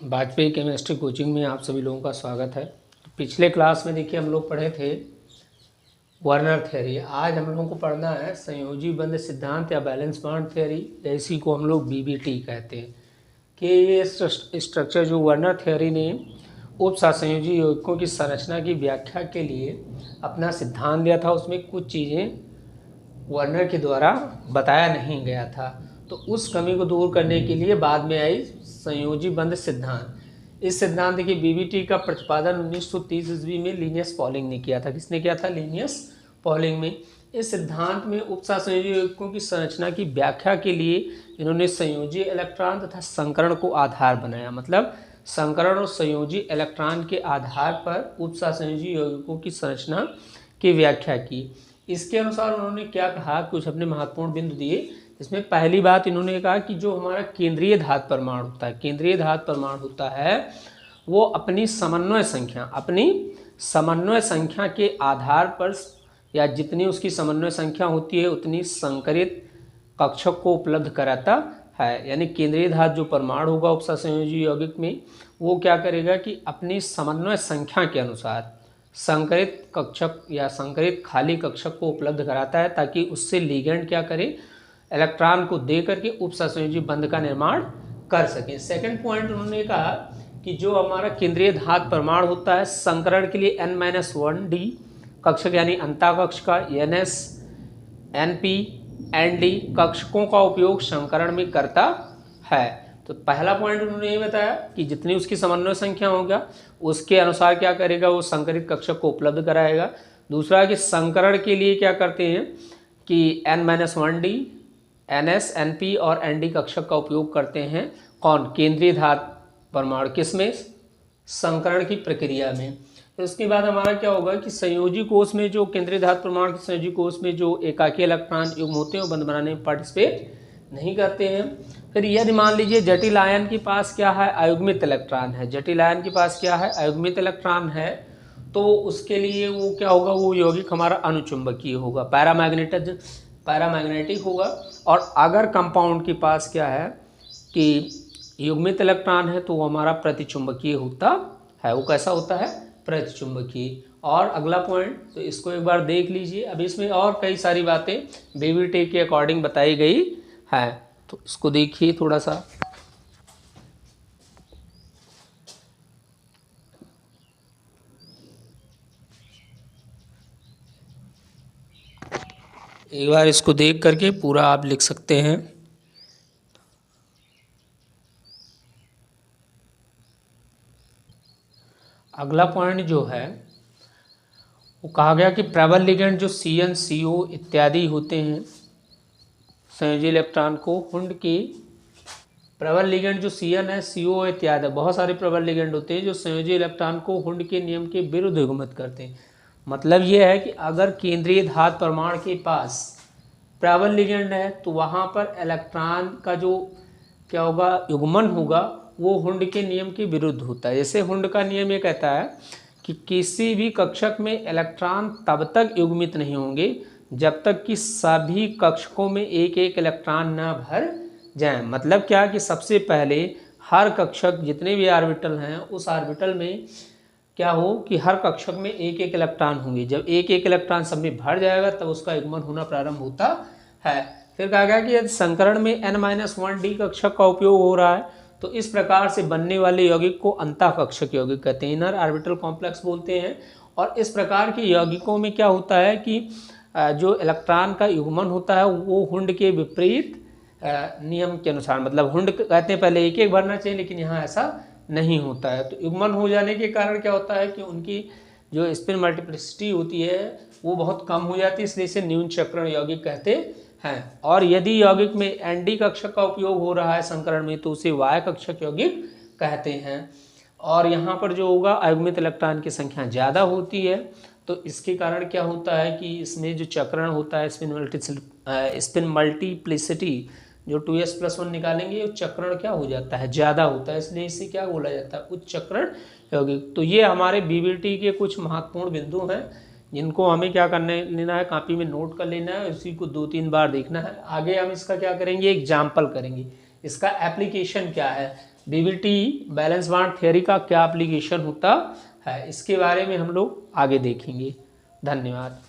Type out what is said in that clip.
Vajpayee chemistry coaching में आप सभी लोगों का स्वागत है। पिछले क्लास में देखिए हम लोग पढ़े थे वर्नर थ्योरी। आज हम लोगों को पढ़ना है संयोजी बंध सिद्धांत या बैलेंस बॉन्ड थ्योरी, या इसी को हम लोग बीबीटी कहते हैं। कि ये स्ट्रक्चर जो वर्नर थ्योरी ने उपसहसंयोजी यौगिकों की संरचना की व्याख्या के लिए अपना सिद्धांत दिया था, उसमें कुछ चीज़ें वर्नर के द्वारा बताया नहीं गया था। तो उस कमी को दूर करने के लिए बाद में आई संयोजी बंध सिद्धांत। इस सिद्धांत की बीबीटी का प्रतिपादन 1930 ईस्वी में लिनियस पॉलिंग ने किया था। किसने किया था? लिनियस पॉलिंग में। इस सिद्धांत में उपसहसंयोजी यौगिकों की संरचना की व्याख्या के लिए इन्होंने संयोजी इलेक्ट्रॉन तथा संकरण को आधार बनाया। मतलब संकरण और संयोजी इलेक्ट्रॉन के आधार पर उपसहसंयोजी यौगिकों की संरचना की व्याख्या की। इसके अनुसार उन्होंने क्या कहा, कुछ अपने महत्वपूर्ण बिंदु दिए। इसमें पहली बात इन्होंने कहा कि जो हमारा केंद्रीय धातु परमाणु होता है, केंद्रीय धातु परमाणु होता है, वो अपनी समन्वय संख्या के आधार पर, या जितनी उसकी समन्वय संख्या होती है उतनी संकरित कक्षक को उपलब्ध कराता है। यानी केंद्रीय धातु जो परमाणु होगा उपसहसंयोजी यौगिक में, वो क्या करेगा कि अपनी समन्वय संख्या के अनुसार संकरित कक्षक या संकरित खाली कक्षक को उपलब्ध कराता है, ताकि उससे लिगेंड क्या करे, इलेक्ट्रॉन को दे करके उपसहसंयोजी बंध का निर्माण कर सके। सेकंड पॉइंट उन्होंने कहा कि जो हमारा केंद्रीय धातु परमाणु होता है, संकरण के लिए n-1d कक्षक यानी अंतःकक्ष का ns, np, nd कक्षकों का उपयोग संकरण में करता है। तो पहला पॉइंट उन्होंने ये बताया कि जितनी उसकी समन्वय संख्या होगा उसके अनुसार क्या करेगा, वो संकरित कक्षक को उपलब्ध कराएगा। दूसरा कि संकरण के लिए क्या करते हैं कि n-1d, ns, np और nd कक्षक का उपयोग करते हैं। कौन? केंद्रीय धातु परमाणु। किसमें? संकरण की प्रक्रिया में। उसके बाद हमारा क्या होगा कि संयोजी कोष में, जो केंद्रीय धातु परमाणु के संयोजी कोष में जो एकाकी इलेक्ट्रॉन युग्म होते हैं वो बंध बनाने में पार्टिसिपेट नहीं करते हैं। फिर यदि मान लीजिए जटिल आयन के पास क्या है, अयुग्मित इलेक्ट्रॉन है, जटिल आयन के पास क्या है, अयुग्मित इलेक्ट्रॉन है, तो उसके लिए वो क्या होगा, वो यौगिक हमारा अनुचुंबकीय होगा, पैरामैग्नेटिक होगा। और अगर कंपाउंड के पास क्या है कि युग्मित इलेक्ट्रॉन है, तो वो हमारा प्रतिचुंबकीय होता है। वो कैसा होता है? प्रतिचुंबकीय। और अगला पॉइंट, तो इसको एक बार देख लीजिए। अब इसमें और कई सारी बातें बीबीटी के अकॉर्डिंग बताई गई है, तो इसको देखिए थोड़ा सा। एक बार इसको देख करके पूरा आप लिख सकते हैं। अगला पॉइंट जो है वो कहा गया कि प्रबल लिगेंड जो CN, CO इत्यादि होते हैं संयोजी इलेक्ट्रॉन को हुंड के, प्रबल लिगेंड जो CN है, CO इत्यादि, बहुत सारे प्रबल लिगेंड होते हैं जो संयोजी इलेक्ट्रॉन को हुंड के नियम के विरुद्ध युग्मित करते हैं। मतलब ये है कि अगर केंद्रीय धातु परमाणु के पास प्रबल लिगेंड है तो वहाँ पर इलेक्ट्रॉन का जो क्या होगा, युग्मन होगा, वो हुंड के नियम के विरुद्ध होता है। जैसे हुंड का नियम ये कहता है कि किसी भी कक्षक में इलेक्ट्रॉन तब तक युग्मित नहीं होंगे जब तक कि सभी कक्षकों में एक एक इलेक्ट्रॉन न भर जाएं। मतलब क्या कि सबसे पहले हर कक्षक, जितने भी ऑर्बिटल हैं, उस ऑर्बिटल में क्या हो कि हर कक्षक में एक एक इलेक्ट्रॉन होंगे। जब एक एक इलेक्ट्रॉन सब में भर जाएगा तब उसका युग्मन होना प्रारंभ होता है। फिर कहा गया कि यदि संकरण में n-1d कक्षक का उपयोग हो रहा है तो इस प्रकार से बनने वाले यौगिक को अंतःकक्षक यौगिक कहते हैं, इनर ऑर्बिटल कॉम्प्लेक्स बोलते हैं। और इस प्रकार के यौगिकों में क्या होता है कि जो इलेक्ट्रॉन का युग्मन होता है वो हुंड के विपरीत नियम के अनुसार, मतलब हुंड कहते हैं पहले एक एक भरना चाहिए, लेकिन यहाँ ऐसा नहीं होता है। तो युग्मन हो जाने के कारण क्या होता है कि उनकी जो स्पिन मल्टीप्लिसिटी होती है वो बहुत कम हो जाती है, इसलिए इसे न्यून चक्रण यौगिक कहते हैं। और यदि यौगिक में ND कक्षक का उपयोग हो रहा है संकरण में तो उसे Y कक्षक यौगिक कहते हैं। और यहाँ पर जो होगा अयुग्मित इलेक्ट्रॉन की संख्या ज़्यादा होती है, तो इसके कारण क्या होता है कि इसमें जो चक्रण होता है, स्पिन मल्टीप्लिसिटी जो 2s+1 निकालेंगे, वो चक्रण क्या हो जाता है, ज़्यादा होता है, इसलिए इसे क्या बोला जाता है, उच्च चक्रण यौगिक। तो ये हमारे बीबीटी के कुछ महत्वपूर्ण बिंदु हैं जिनको हमें क्या करने लेना है, कॉपी में नोट कर लेना है, उसी को 2-3 बार देखना है। आगे हम इसका क्या करेंगे, एग्जाम्पल करेंगे, इसका एप्लीकेशन क्या है। डीवीटी बैलेंस बॉन्ड थ्योरी का क्या एप्लीकेशन होता है, इसके बारे में हम लोग आगे देखेंगे। धन्यवाद।